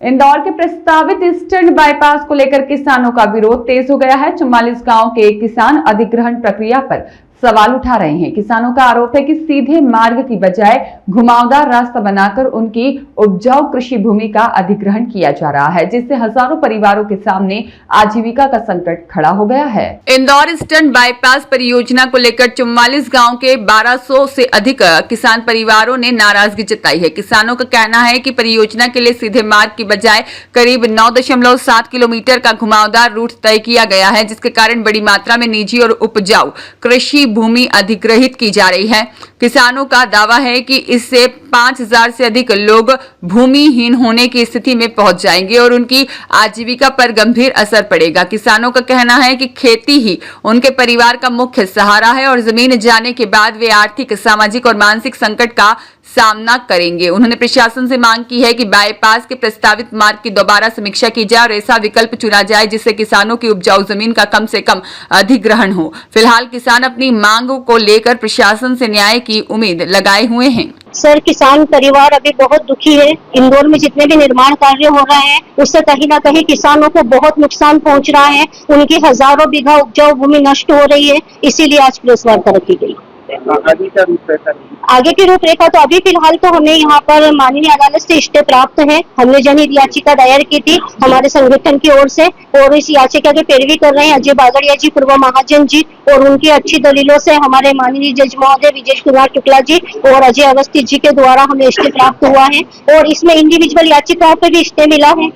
इंदौर के प्रस्तावित eastern bypass को लेकर किसानों का विरोध तेज हो गया है। 44 गांव के किसान अधिग्रहण प्रक्रिया पर सवाल उठा रहे हैं। किसानों का आरोप है कि सीधे मार्ग की बजाय घुमावदार रास्ता बनाकर उनकी उपजाऊ कृषि भूमि का अधिग्रहण किया जा रहा है, जिससे हजारों परिवारों के सामने आजीविका का संकट खड़ा हो गया है। इंदौर ईस्टर्न बाईपास परियोजना को लेकर 44 गांव के 1200 से अधिक किसान परिवारों ने नाराजगी जताई है। किसानों का कहना है कि परियोजना के लिए सीधे मार्ग की बजाय करीब 9.7 किलोमीटर का घुमावदार रूट तय किया गया है, जिसके कारण बड़ी मात्रा में निजी और उपजाऊ कृषि भूमि अधिग्रहित की जा रही है। किसानों का दावा है कि इससे 5000 से अधिक लोग भूमिहीन होने की स्थिति में पहुंच जाएंगे और उनकी आजीविका पर गंभीर असर पड़ेगा। किसानों का कहना है कि खेती ही उनके परिवार का मुख्य सहारा है और जमीन जाने के बाद वे आर्थिक, सामाजिक और मानसिक संकट का सामना करेंगे। उन्होंने प्रशासन से मांग की है कि बाईपास के प्रस्तावित मार्ग की दोबारा समीक्षा की जाए और ऐसा विकल्प चुना जाए जिससे किसानों की उपजाऊ जमीन का कम से कम अधिग्रहण हो। फिलहाल किसान अपनी मांगों को लेकर प्रशासन से न्याय की उम्मीद लगाए हुए हैं। सर, किसान परिवार अभी बहुत दुखी है। इंदौर में जितने भी निर्माण कार्य हो रहे हैं उससे कहीं ना कहीं किसानों को बहुत नुकसान पहुंच रहा है। उनकी हजारों बीघा उपजाऊ भूमि नष्ट हो रही है, इसीलिए आज प्रेस वार्ता रखी गई। आगे की रूपरेखा तो अभी फिलहाल तो हमें यहाँ पर माननीय अदालत से स्टे प्राप्त है। हमने जनहित याचिका दायर की थी हमारे संगठन की ओर से और इस याचिका की पैरवी कर रहे हैं अजय बागड़िया जी, पूर्व महाजन जी, और उनकी अच्छी दलीलों से हमारे माननीय जज महोदय विजय कुमार शुक्ला जी और अजय अवस्थी जी के द्वारा हमें स्टे प्राप्त हुआ है और इसमें इंडिविजुअल याचिकाओं पे भी स्टे मिला है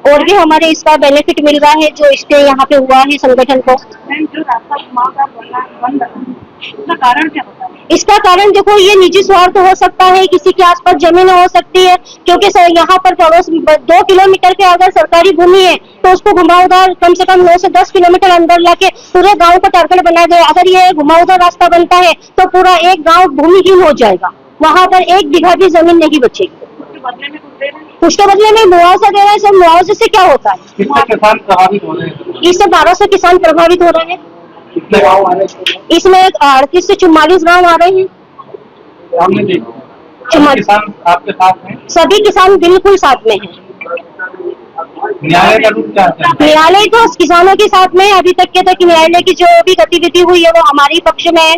और भी हमारे इसका बेनिफिट मिल रहा है जो स्टे यहाँ पे हुआ है संगठन को। जो रास्ता इसका कारण क्या होता है? इसका कारण देखो, ये निजी स्वार्थ हो सकता है, किसी के आसपास जमीन हो सकती है, क्योंकि यहाँ पर पड़ोस 2 किलोमीटर के अगर सरकारी भूमि है तो उसको घुमावदार कम से कम 9 से 10 किलोमीटर अंदर लाके पूरे गांव को टारगेट बना गया। अगर ये घुमावदार रास्ता बनता है तो पूरा एक गांव भूमिहीन हो जाएगा, वहाँ पर 1 बीघा भी जमीन नहीं बचेगी। उसके बदले में मुआवजा दे रहे हैं। सब मुआवजे से क्या होता है? किसान प्रभावित हो रहे हैं। इससे 1200 किसान प्रभावित हो रहे हैं। इसमें 38 से 44 गाँव आ रहे हैं। किसान आपके साथ हैं? सभी किसान बिल्कुल साथ में हैं। न्यायालय का रूप क्या है? न्यायालय तो किसानों के साथ में अभी तक के तक न्यायालय की जो भी गतिविधि हुई है वो हमारे पक्ष में है।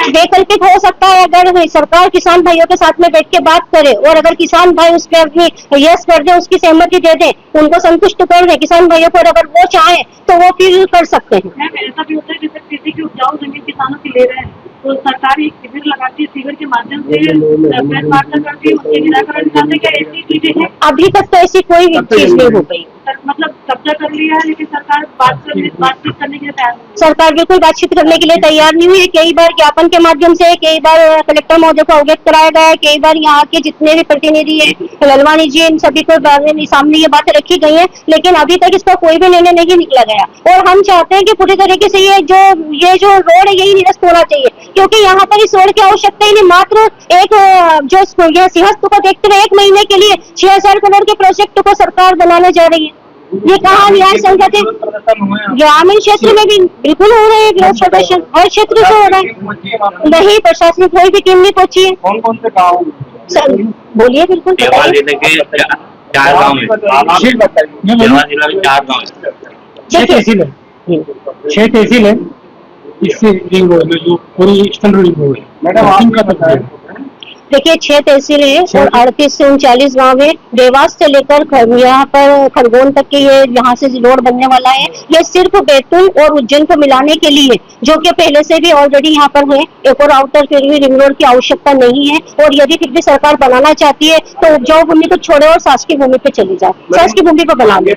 वैकल्पिक हो सकता है अगर सरकार किसान भाइयों के साथ में बैठ के बात करे और अगर किसान भाई उस पर अपनी यस कर दे, उसकी सहमति दे दे, उनको संतुष्ट कर दे किसान भाइयों को, अगर वो चाहे तो वो फिर कर सकते हैं। ऐसा भी होता है जैसे खेती की उपजाऊ जमीन किसानों की ले रहे हैं तो सरकार एक शिविर लगाती है, शिविर के माध्यम से प्रेस वार्ता करती है, उसके निराकरण निकालने का ऐसी चीजें हैं। अभी तक तो ऐसी कोई चीज नहीं हो गई। मतलब कब्जा कर लिया है लेकिन सरकार बातचीत करने के लिए तैयार नहीं। सरकार बिल्कुल बातचीत करने के लिए तैयार नहीं हुई है। कई बार ज्ञापन के माध्यम से, कई बार कलेक्टर महोदय को अवगत कराया गया है, कई बार यहाँ के जितने भी प्रतिनिधि है, ललवानी जी, इन सभी को सामने ये बातें रखी गई है, लेकिन अभी तक इसका कोई भी निर्णय नहीं निकला गया। और हम चाहते हैं कि पूरी तरीके से ये जो रोड है यही निरस्त होना चाहिए, क्योंकि यहाँ पर इस रोड की आवश्यकता ही नहीं। मात्र एक जो सिंहस्थ को देखते हुए 1 महीने के लिए 6000 करोड़ के प्रोजेक्ट को सरकार बनाने जा रही है। ये कहाँ न्याय संगत है? ग्रामीण क्षेत्र में भी बिल्कुल हो रहे हैं विरोध प्रदर्शन, हर क्षेत्र से हो रहे हैं। नहीं, प्रशासनिक कोई भी टीम नहीं पहुंची है। कौन से गाँव? बोलिए। बिल्कुल 4 गाँव में 6 तहसील है। इससे रिंग रोड में जो पूरी ईस्टर्न रिंग रोड है, मैडम आपका पता है? देखिए, 6 तहसील है और 38 से 39 गाँव है। देवास से लेकर यहाँ पर खरगोन तक के ये यहाँ से रोड बनने वाला है। ये सिर्फ बैतूल और उज्जैन को मिलाने के लिए, जो कि पहले से भी ऑलरेडी यहाँ पर है। एक और आउटर फिर भी रिंग रोड की आवश्यकता नहीं है और यदि फिर भी सरकार बनाना चाहती है तो उपजाऊ भूमि को छोड़े और शासकीय भूमि पे चली जाए, शासकीय भूमि पर बना ले।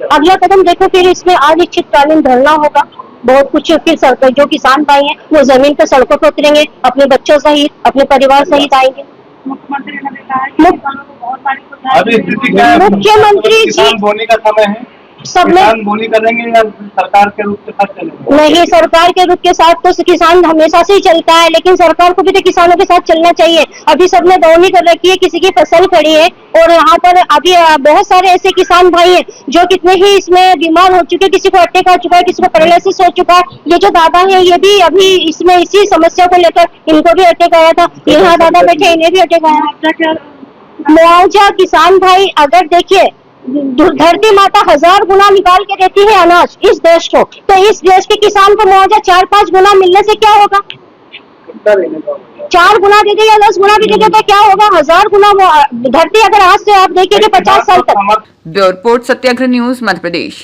अगला कदम देखो, फिर इसमें अनिश्चितकालीन धरना होगा। बहुत कुछ फिर सरकार, जो किसान भाई हैं वो जमीन पर सड़कों पर उतरेंगे, अपने बच्चों सहित, अपने परिवार सहित आएंगे। मुख्यमंत्री जी बोने का समय है, सब में बोनी करेंगे या सरकार के रूप के साथ चलेंगे? नहीं, सरकार के रुख के साथ तो किसान हमेशा से ही चलता है, लेकिन सरकार को भी तो किसानों के साथ चलना चाहिए। अभी सबने दौनी कर रखी है, किसी की फसल खड़ी है और यहाँ पर अभी बहुत सारे ऐसे किसान भाई हैं जो कितने ही इसमें बीमार हो चुके, किसी को अटैक आ चुका है, किसी को पैरालिसिस हो चुका है। ये जो दादा है ये भी अभी इसमें इसी समस्या को लेकर इनको भी अटैक आया था। यहाँ दादा बैठे, इन्हें भी अटैक आया। मुआवजा किसान भाई अगर देखिए धरती माता 1000 गुना निकाल के देती है अनाज इस देश को, तो इस देश के किसान को मुआवजा 4-5 गुना मिलने से क्या होगा? 4 गुना दे दे या 10 गुना भी दे दे तो क्या होगा? 1000 गुना धरती अगर आज से आप देखेंगे 50 साल तक। ब्यूरो रिपोर्ट, सत्याग्रह न्यूज, मध्य प्रदेश।